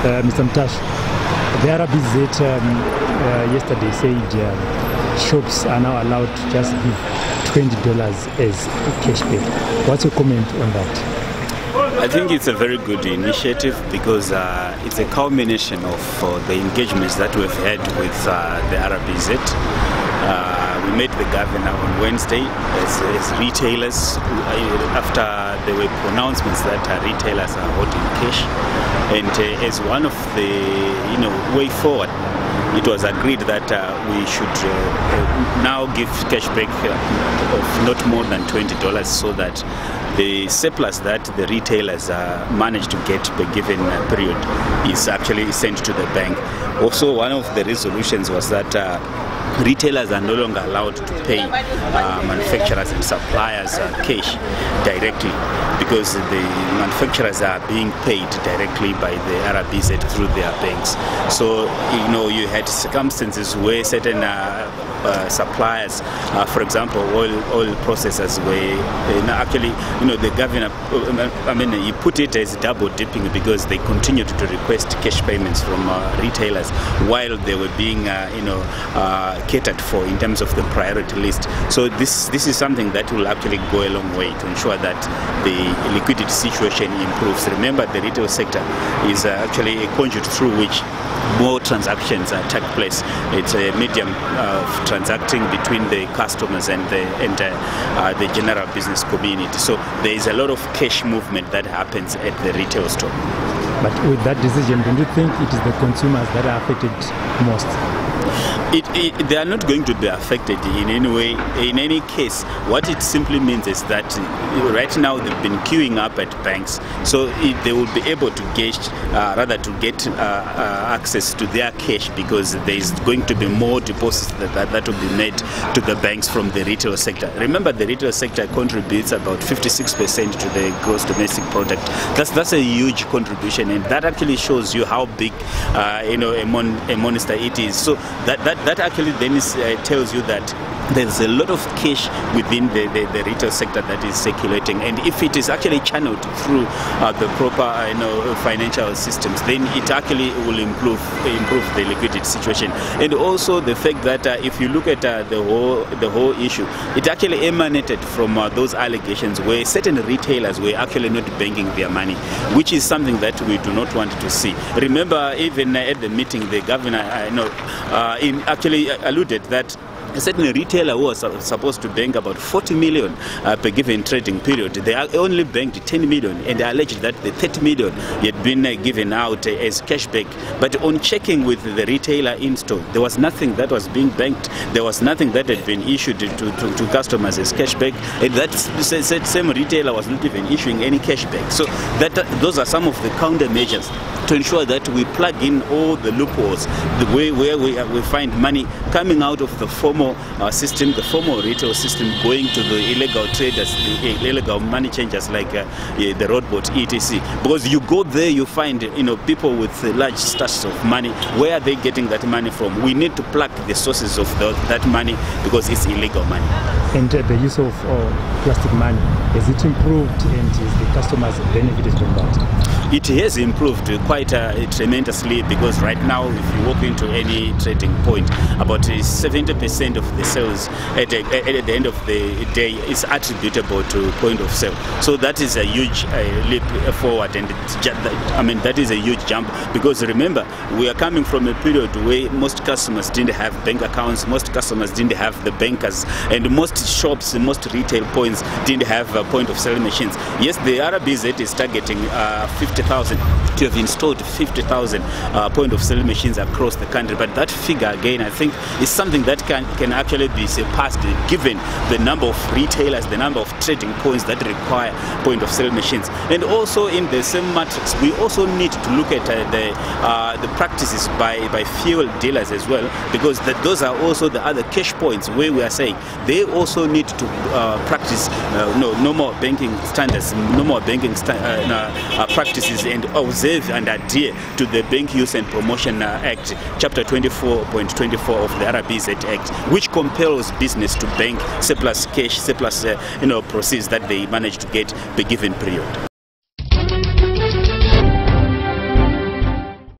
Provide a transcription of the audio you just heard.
Mr. Mtash, the RBZ yesterday said shops are now allowed to just give $20 as cashback. What's your comment on that? I think it's a very good initiative because it's a culmination of the engagements that we've had with the RBZ. We met the governor on Wednesday as retailers after there were pronouncements that retailers are holding cash, and as one of the way forward, it was agreed that we should now give cashback of not more than $20 so that the surplus that the retailers manage to get per given period is actually sent to the bank. Also, one of the resolutions was that retailers are no longer allowed to pay manufacturers and suppliers cash directly, because the manufacturers are being paid directly by the RBZ through their banks. So you had circumstances where certain suppliers, for example, oil processors, were actually, the governor, he put it as double dipping because they continued to request cash payments from retailers while they were being, catered for in terms of the priority list. So this is something that will actually go a long way to ensure that the liquidity situation improves. Remember, the retail sector is actually a conduit through which more transactions take place. It's a medium of transacting between the customers and the general business community. So there is a lot of cash movement that happens at the retail store. But with that decision, don't you think it is the consumers that are affected most? They are not going to be affected in any way. In any case, what it simply means is that right now they've been queuing up at banks, so they will be able to get access to their cash, because there is going to be more deposits that will be made to the banks from the retail sector. Remember, the retail sector contributes about 56% to the gross domestic product. That's a huge contribution, and that actually shows you how big a monster it is. So that actually then tells you that there's a lot of cash within the retail sector that is circulating, and if it is actually channeled through the proper financial systems, then it actually will improve the liquidity situation. And also the fact that if you look at the whole issue, it actually emanated from those allegations where certain retailers were actually not banking their money, which is something that we do not want to see. Remember, even at the meeting, the governor actually alluded that a certain retailer who was supposed to bank about 40 million per given trading period, they only banked 10 million, and they alleged that the 30 million had been given out as cashback. But on checking with the retailer in store, there was nothing that was being banked. There was nothing that had been issued to customers as cashback, and that same retailer was not even issuing any cashback. So those are some of the countermeasures to ensure that we plug in all the loopholes, the way where we find money coming out of the formal system, the formal retail system, going to the illegal traders, the illegal money changers like the road boat, etc. Because you go there, you find people with large stashes of money. Where are they getting that money from? We need to plug the sources of that money, because it's illegal money. And the use of plastic money, has it improved, and is the customers benefited from that? It has improved quite tremendously, because right now, if you walk into any trading point, about 70% of the sales at the end of the day is attributable to point of sale. So that is a huge leap forward, and that is a huge jump, because remember, we are coming from a period where most customers didn't have bank accounts, most customers didn't have the bankers, and most shops, most retail points didn't have point of sale machines. Yes, the RBZ is targeting 50,000 to have installed 50,000 point of sale machines across the country, but that figure again, I think, is something that can actually be surpassed given the number of retailers, the number of trading points that require point of sale machines. And also in the same matrix, we also need to look at the practices by fuel dealers as well, because those are also the other cash points where we are saying they also need to practice no more banking standards, no more banking practices, and observe and adhere to the Bank Use and Promotion Act, Chapter 24.24 of the RBZ Act, which compels business to bank surplus cash, surplus proceeds that they manage to get per given period.